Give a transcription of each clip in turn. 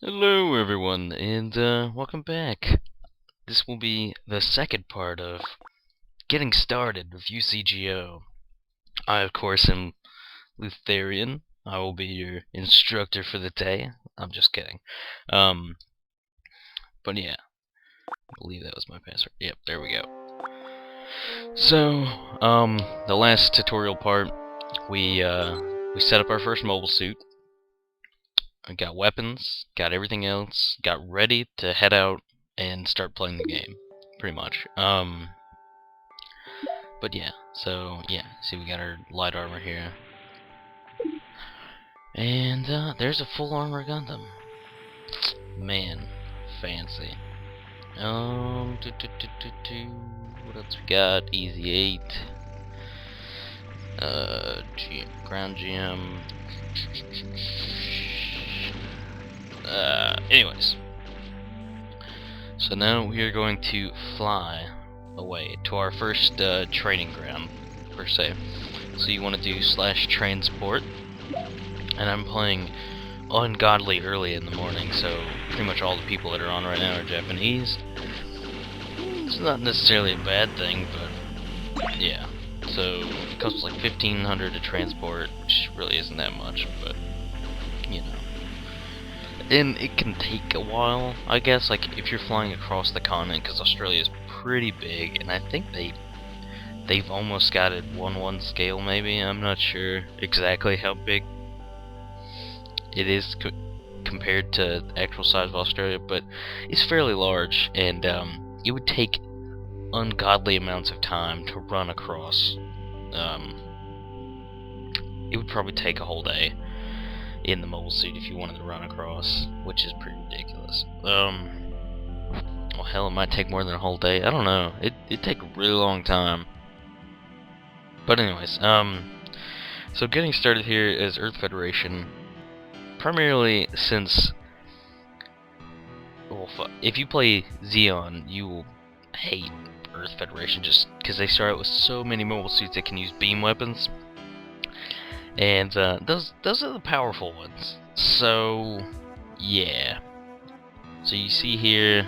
Hello everyone, and welcome back. This will be the second part of getting started with UCGO. I, of course, am Lutherian. I will be your instructor for the day. I'm just kidding. Um, but yeah, I believe that was my password. Yep, there we go. So, the last tutorial part, we set up our first mobile suit. I got weapons, got everything else, got ready to head out and start playing the game, pretty much. But yeah, so yeah, see we got our light armor here. And there's a full armor Gundam. Man, fancy. What else we got? Easy 8. Ground GM. Anyways. So now we are going to fly away to our first training ground, per se. So you want to do /transport, and I'm playing ungodly early in the morning, so pretty much all the people that are on right now are Japanese. It's not necessarily a bad thing, but yeah. So it costs like 1,500 to transport, which really isn't that much, but you know. And it can take a while, I guess, like if you're flying across the continent, because Australia is pretty big, and I think they've almost got it 1-1 scale, maybe. I'm not sure exactly how big it is compared to the actual size of Australia, but it's fairly large, and it would take ungodly amounts of time to run across. It would probably take a whole day in the mobile suit if you wanted to run across, which is pretty ridiculous. Well, hell, it might take more than a whole day. I don't know. It'd take a really long time. But anyways, so getting started here is Earth Federation, primarily since, well, if you play Xeon, you will hate Earth Federation just because they start out with so many mobile suits that can use beam weapons. And those are the powerful ones. So yeah. So you see here,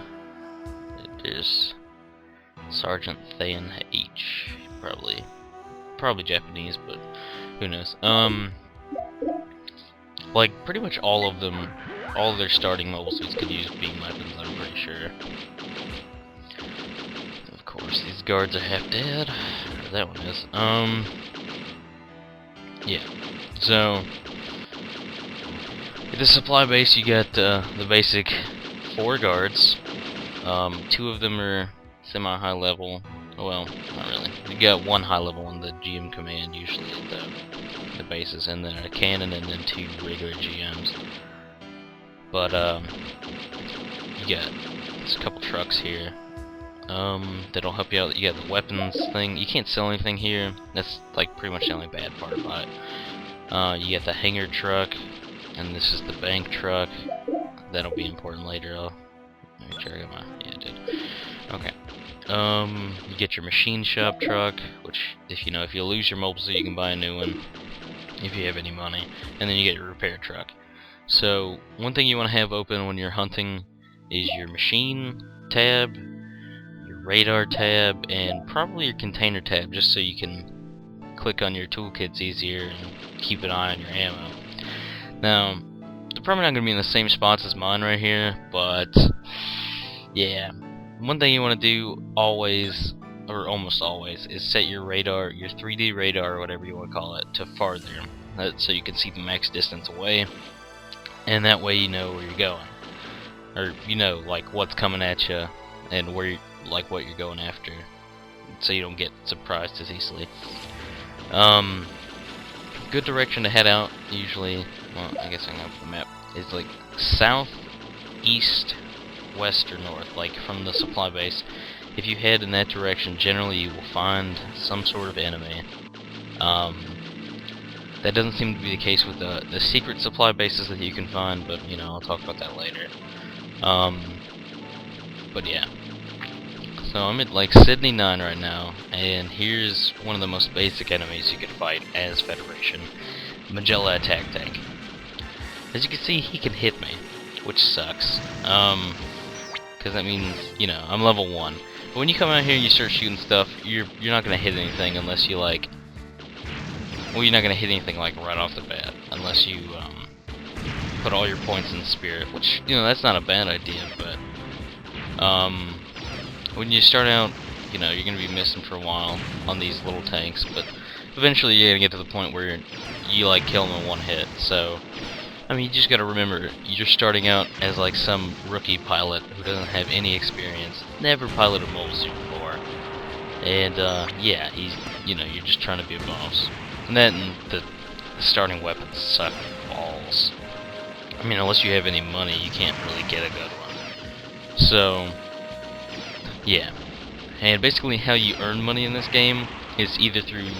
there's Sergeant Than H. Probably Japanese, but who knows? Like pretty much all of them, all of their starting mobile suits could use beam weapons. I'm pretty sure. Of course, these guards are half dead. That one is. Yeah. So, at the supply base, you got the basic 4 guards. 2 of them are semi-high level. Well, not really. You got 1 high level in the GM command, usually at the bases, and then a cannon, and then 2 regular GMs. But you got a couple trucks here. That'll help you out. You got the weapons thing. You can't sell anything here. That's like pretty much the only bad part about it. You got the hangar truck, and this is the bank truck. That'll be important later. I'll make sure I got my. Yeah, I did. Okay. You get your machine shop truck, which if you lose your mobile suit, you can buy a new one if you have any money, and then you get your repair truck. So one thing you want to have open when you're hunting is your machine tab, radar tab, and probably your container tab, just so you can click on your toolkits easier and keep an eye on your ammo. Now, they're probably not going to be in the same spots as mine right here, but yeah, one thing you want to do always, or almost always, is set your radar, your 3D radar, or whatever you want to call it, to farther, so you can see the max distance away, and that way you know where you're going, or like what's coming at you, and where like what you're going after, so you don't get surprised as easily. Good direction to head out, usually, well, I guess I can go for the map, is like south, east, west, or north, like from the supply base. If you head in that direction, generally you will find some sort of enemy. That doesn't seem to be the case with the secret supply bases that you can find, but I'll talk about that later. But yeah. So I'm at like Sydney 9 right now, and here's one of the most basic enemies you can fight as Federation, Magella Attack Tank. As you can see, he can hit me, which sucks. Because that means, you know, I'm level 1. But when you come out here and you start shooting stuff, you're not gonna hit anything unless you like. Well, you're not gonna hit anything like right off the bat unless you put all your points in spirit, which, you know, that's not a bad idea. But when you start out, you know, you're gonna be missing for a while on these little tanks, but eventually you're gonna get to the point where you like kill them in one hit. So, I mean, you just gotta remember, you're starting out as like some rookie pilot who doesn't have any experience, never piloted a mobile suit before, and yeah, you know, you're just trying to be a boss. And then the starting weapons suck balls. I mean, unless you have any money, you can't really get a good one. So, yeah. And basically how you earn money in this game is either through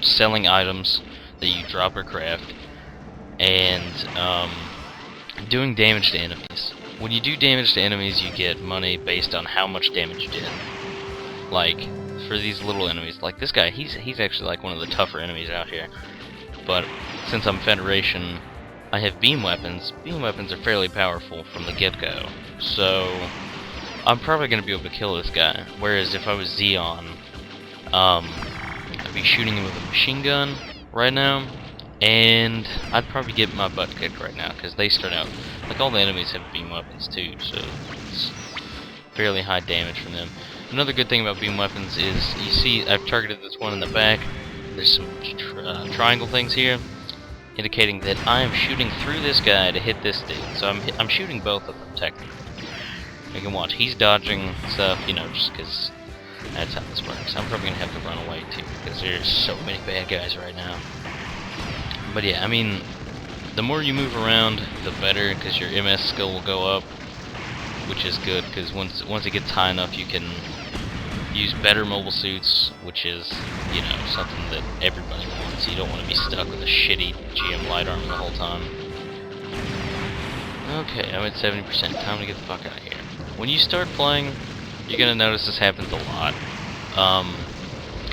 selling items that you drop or craft, and doing damage to enemies. When you do damage to enemies, you get money based on how much damage you did. Like, for these little enemies, like this guy, he's actually like one of the tougher enemies out here. But since I'm Federation, I have beam weapons. Beam weapons are fairly powerful from the get-go, so I'm probably going to be able to kill this guy. Whereas if I was Xeon, I'd be shooting him with a machine gun right now, and I'd probably get my butt kicked right now, because they start out, like, all the enemies have beam weapons too, so it's fairly high damage from them. Another good thing about beam weapons is, you see, I've targeted this one in the back. There's some triangle things here, indicating that I am shooting through this guy to hit this dude. So I'm shooting both of them, technically. You can watch, he's dodging stuff, you know, just because that's how this works. I'm probably going to have to run away, too, because there's so many bad guys right now. But yeah, I mean, the more you move around, the better, because your MS skill will go up, which is good, because once it gets high enough, you can use better mobile suits, which is, you know, something that everybody wants. You don't want to be stuck with a shitty GM light armor the whole time. Okay, I'm at 70%. Time to get the fuck out of here. When you start playing, you're gonna notice this happens a lot.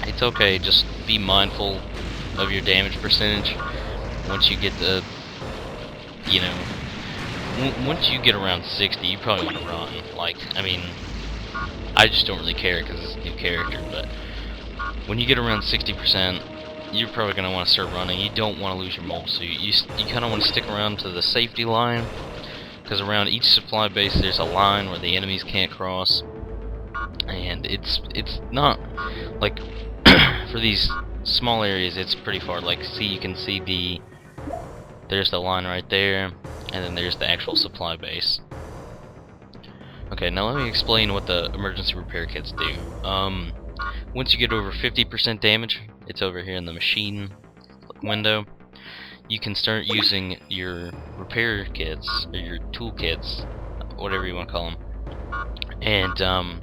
It's okay, just be mindful of your damage percentage. Once you get the, you know, once you get around 60, you probably want to run. Like, I mean, I just don't really care because it's a new character, but when you get around 60%, you're probably going to want to start running. You don't want to lose your mobile suit. You kind of want to stick around to the safety line, because around each supply base there's a line where the enemies can't cross, and it's not, like, for these small areas, it's pretty far. Like, see, you can see there's the line right there, and then there's the actual supply base. Okay, now let me explain what the emergency repair kits do. Once you get over 50% damage, it's over here in the machine window, you can start using your repair kits, or your tool kits, whatever you want to call them. And,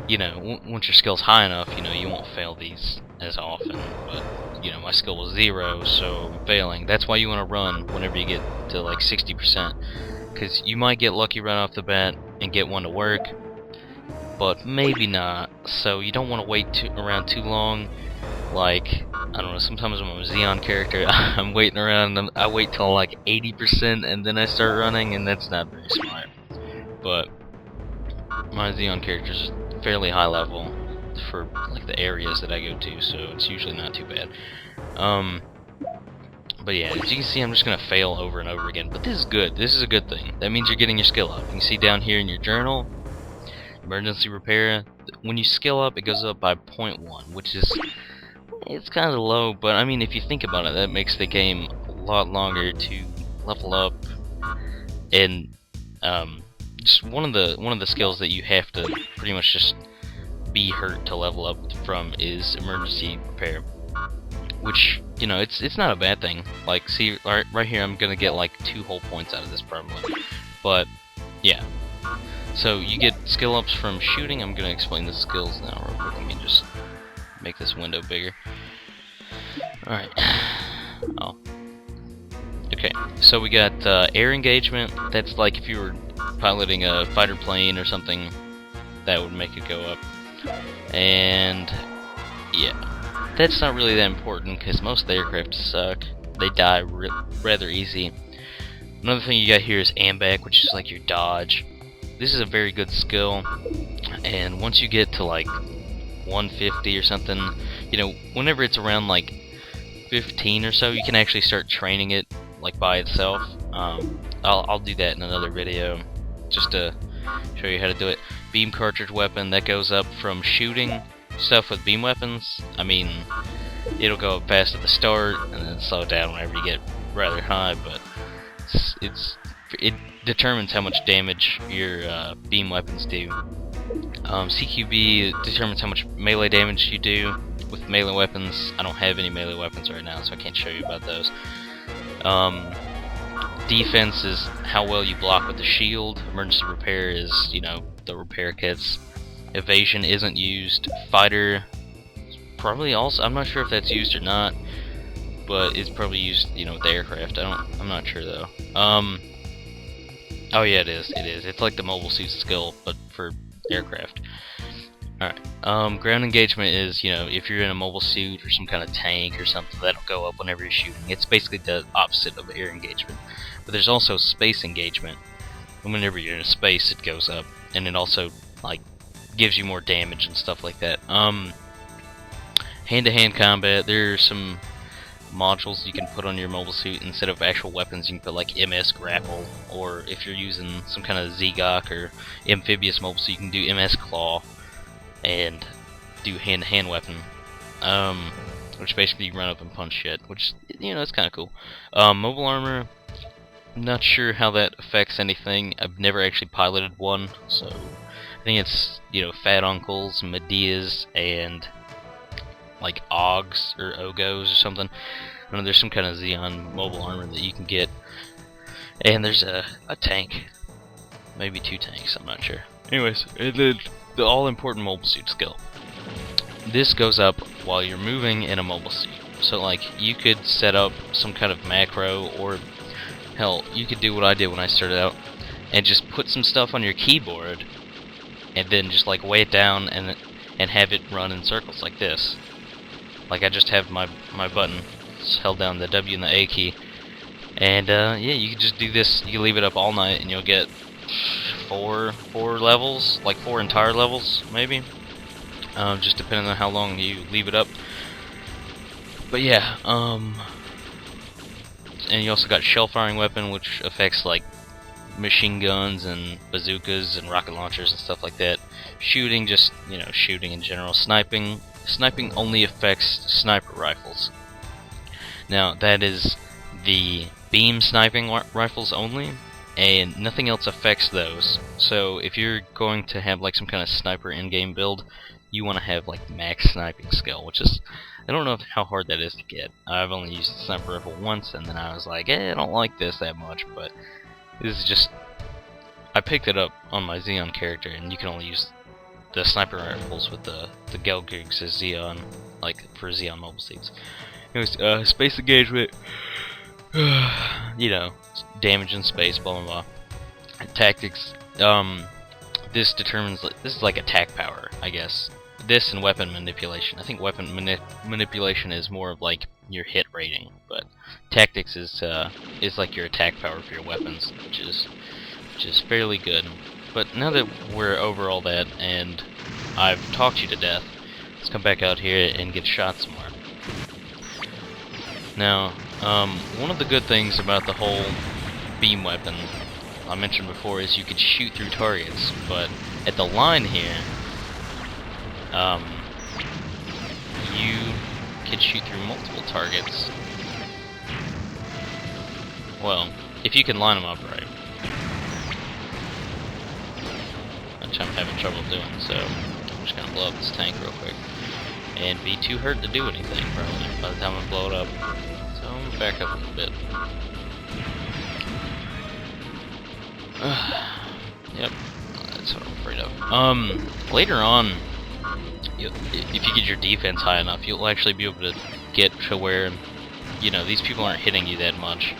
you know, once your skill's high enough, you know, you won't fail these as often. But, you know, my skill was 0, so I'm failing. That's why you want to run whenever you get to, like, 60%. Because you might get lucky right off the bat and get one to work, but maybe not. So you don't want to wait around too long. Like, I don't know, sometimes when I'm a Xeon character, I'm waiting around, and I wait till like 80% and then I start running, and that's not very smart. But my Xeon character is fairly high level for like the areas that I go to, so it's usually not too bad. But yeah, as you can see, I'm just going to fail over and over again. But this is good. This is a good thing. That means you're getting your skill up. You can see down here in your journal, emergency repair, when you skill up, it goes up by 0.1, which is, it's kind of low, but I mean, if you think about it, that makes the game a lot longer to level up. And just one of the skills that you have to pretty much just be hurt to level up from is emergency repair. Which, you know, it's not a bad thing. Like, see, right here, I'm gonna get like 2 whole points out of this probably. But yeah, so you get skill ups from shooting. I'm gonna explain the skills now real quick. Let me just make this window bigger. All right. Oh. Okay. So we got air engagement. That's like if you were piloting a fighter plane or something, that would make it go up. And yeah. That's not really that important, because most of the aircraft suck. They die rather easy. Another thing you got here is Ambac, which is like your dodge. This is a very good skill, and once you get to like 150 or something, you know, whenever it's around like 15 or so, you can actually start training it like by itself. I'll do that in another video, just to show you how to do it. Beam cartridge weapon, that goes up from shooting stuff with beam weapons. I mean, it'll go up fast at the start and then slow down whenever you get rather high, but it determines how much damage your beam weapons do. CQB determines how much melee damage you do with melee weapons. I don't have any melee weapons right now, so I can't show you about those. Defense is how well you block with the shield. Emergency repair is, you know, the repair kits. Evasion isn't used. Fighter probably also, I'm not sure if that's used or not, but it's probably used, you know, with the aircraft. I'm not sure though. Oh yeah, it is. It's like the mobile suit skill, but for aircraft. Alright. Ground engagement is, you know, if you're in a mobile suit or some kind of tank or something, that'll go up whenever you're shooting. It's basically the opposite of air engagement. But there's also space engagement. And whenever you're in space, it goes up, and it also like gives you more damage and stuff like that. Hand-to-hand combat, there are some modules you can put on your mobile suit. Instead of actual weapons, you can put like MS grapple, or if you're using some kind of ZGOC or amphibious mobile suit, you can do MS claw and do hand-to-hand weapon, which basically you run up and punch shit, which, you know, it's kind of cool. Mobile armor, I'm not sure how that affects anything. I've never actually piloted one, so I think it's, you know, Fat Uncles, Medeas, and like Ogs or Ogos or something. I know there's some kind of Xeon mobile armor that you can get, and there's a tank, maybe 2 tanks, I'm not sure. Anyways, the all-important mobile suit skill. This goes up while you're moving in a mobile suit. So like, you could set up some kind of macro, or hell, you could do what I did when I started out and just put some stuff on your keyboard and then just like weigh it down and have it run in circles like this. Like I just have my button held down, the W and the A key, and yeah, you can just do this. You can leave it up all night and you'll get four levels, like 4 entire levels maybe, just depending on how long you leave it up. But yeah, and you also got shell firing weapon, which affects like machine guns and bazookas and rocket launchers and stuff like that. Shooting, just, you know, shooting in general. Sniping only affects sniper rifles. Now that is the beam sniping rifles only, and nothing else affects those. So if you're going to have like some kind of sniper in-game build, you want to have like max sniping skill, which is, I don't know how hard that is to get. I've only used the sniper rifle once, and then I was like, I don't like this that much, but this is just, I picked it up on my Xeon character, and you can only use the sniper rifles with the Gelgigs as Xeon, like for Xeon mobile suits. Anyways, space engagement, you know, damage in space, blah blah blah. And tactics, this determines, this is like attack power, I guess. This and weapon manipulation. I think weapon manipulation is more of like your hit rating, but tactics is like your attack power for your weapons, which is fairly good. But now that we're over all that and I've talked you to death, let's come back out here and get shot some more. Now, one of the good things about the whole beam weapon I mentioned before is you could shoot through targets, but at the line here, you can shoot through multiple targets. Well, if you can line them up right. Which I'm having trouble doing, so I'm just gonna blow up this tank real quick. And be too hurt to do anything, probably, by the time I blow it up. So I'm gonna back up a little bit. Yep, that's what I'm afraid of. Later on, if you get your defense high enough, you'll actually be able to get to where, you know, these people aren't hitting you that much,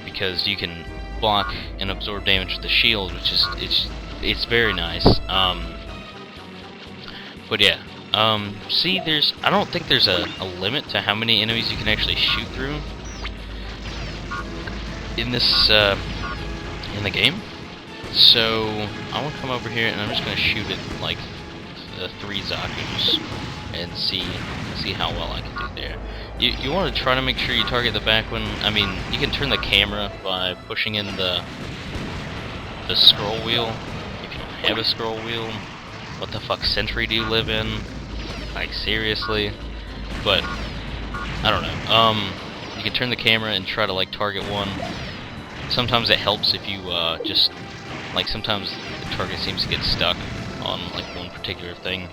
because you can block and absorb damage with the shield, which is, it's very nice. But yeah, see, I don't think there's a limit to how many enemies you can actually shoot through. in this in the game. So I want to come over here and I'm just gonna shoot at like the 3 Zaku's and see how well I can do there. You want to try to make sure you target the back one. I mean, you can turn the camera by pushing in the scroll wheel. If you don't have a scroll wheel, what the fuck century do you live in? Like, seriously? But I don't know. You can turn the camera and try to like target one. Sometimes it helps if you just like, sometimes the target seems to get stuck on like one particular thing.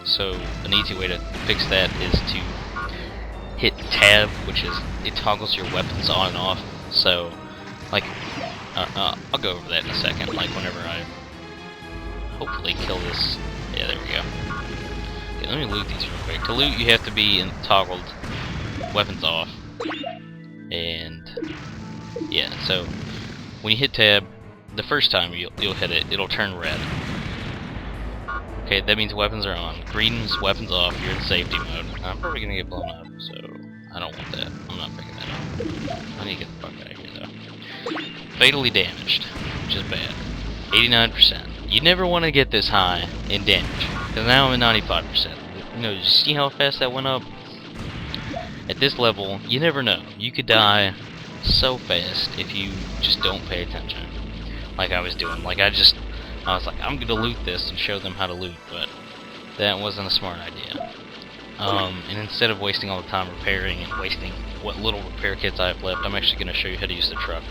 So an easy way to fix that is to hit tab, which is, it toggles your weapons on and off. So like I'll go over that in a second, like whenever I hopefully kill this. Yeah, there we go. Okay, let me loot these real quick. To loot, you have to be in toggled weapons off. And yeah, so when you hit tab, the first time you'll hit it, it'll turn red. Okay, that means weapons are on. Green's weapons off, you're in safety mode. I'm probably gonna get blown up, so I don't want that. I'm not picking that up. I need to get the fuck out of here, though. Fatally damaged, which is bad. 89%. You never want to get this high in damage, because now I'm at 95%. You know, you see how fast that went up? At this level, you never know. You could die so fast if you just don't pay attention. Like I was doing. Like I was like, I'm gonna loot this and show them how to loot, but that wasn't a smart idea. And instead of wasting all the time repairing and wasting what little repair kits I have left, I'm actually gonna show you how to use the truck.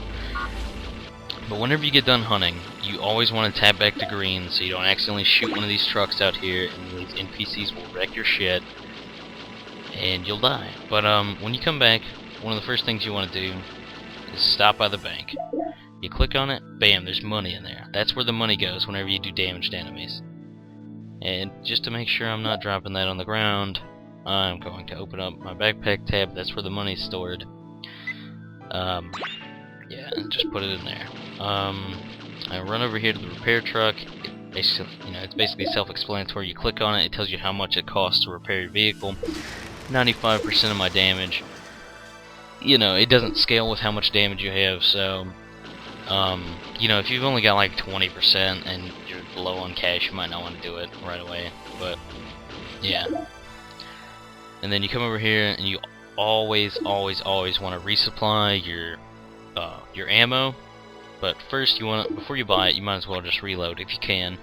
But whenever you get done hunting, you always want to tap back to green so you don't accidentally shoot one of these trucks out here, and these NPCs will wreck your shit, and you'll die. But when you come back, one of the first things you want to do is stop by the bank. You click on it, bam, there's money in there. That's where the money goes whenever you do damage to enemies. And just to make sure I'm not dropping that on the ground, I'm going to open up my backpack tab. That's where the money's stored. Yeah, and just put it in there. I run over here to the repair truck. It's basically self-explanatory. You click on it, it tells you how much it costs to repair your vehicle. 95% of my damage. You know, it doesn't scale with how much damage you have, so you know, if you've only got like 20% and you're low on cash, you might not want to do it right away. But yeah. And then you come over here and you always want to resupply your ammo. But first, before you buy it, you might as well just reload if you can.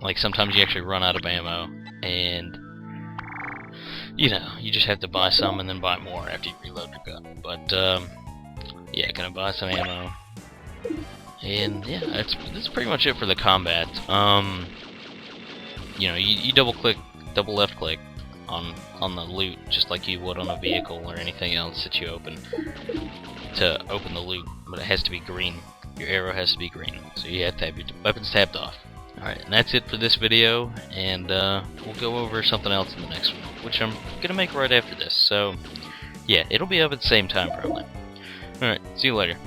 Like sometimes you actually run out of ammo, and you know, you just have to buy some and then buy more after you reload your gun. But yeah, gonna buy some ammo, and yeah, that's pretty much it for the combat. You know, you double left click on the loot, just like you would on a vehicle or anything else that you open, to open the loot, but it has to be green. Your arrow has to be green, so you have to have your weapons tapped off. Alright, and that's it for this video, and we'll go over something else in the next one, which I'm gonna make right after this, so yeah, it'll be up at the same time probably. Alright, see you later.